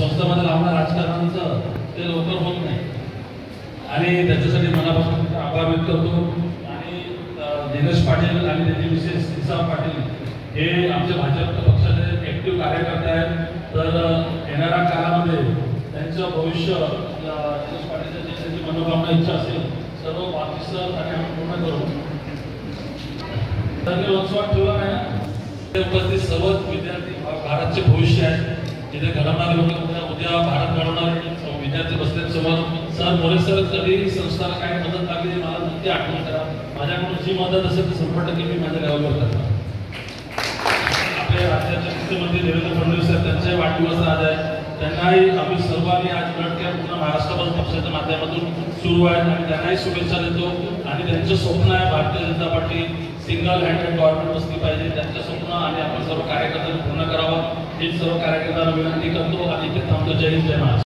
संस्थामध्ये लावणार राजकारणाचं ते लवकर होत नाही आणि त्याच्यासाठी मनापासून आभार व्यक्त करतो। आणि दिनेश पाटील आणि त्याची मिसेस सीसा पाटील हे आमच्या भाजप पक्षाचे ऍक्टिव्ह कार्यकर्ते आहेत। तर येणाऱ्या काळामध्ये त्यांचं भविष्य दिनेश पाटील त्यांची मनोकामना इच्छा असेल सर्व बाकीचं आणि आम्ही पूर्ण करू। तर उत्सवात ठेवला नाही ना उपस्थित सर्व विद्यार्थी भारतचे भविष्य आहे। जिथे घडवणारे लोक उद्या भारत घडवणारे विद्यार्थी बसले समोर सर मोरे सर कधी संस्थाला काय मदत लागली मला नक्की आठवण करा। माझ्याकडून जी मदत असेल ती 100% मी माझ्या लेवलवर करतो। आपल्या राज्याचे मुख्यमंत्री देवेंद्र फडणवीस साहेब त्यांचे वाढदिवस आज आहे। त्यांनाही आम्ही सर्वांनी आज ब्लड कॅम्प पूर्ण महाराष्ट्रभर पक्षाच्या माध्यमातून सुरू आहे आणि त्यांनाही शुभेच्छा देतो। आणि त्यांचं स्वप्न आहे Bharatiya Janata party single handed government बसली पाहिजे। त्यांचं स्वप्न आणि आपण सर्व कार्यकर्त्यांनी पूर्ण करावं ही सर्व कार्यकर्त्यांना विनंती करतो आणि इथे थांबतो। जय हिंद जय महाराष्ट्र।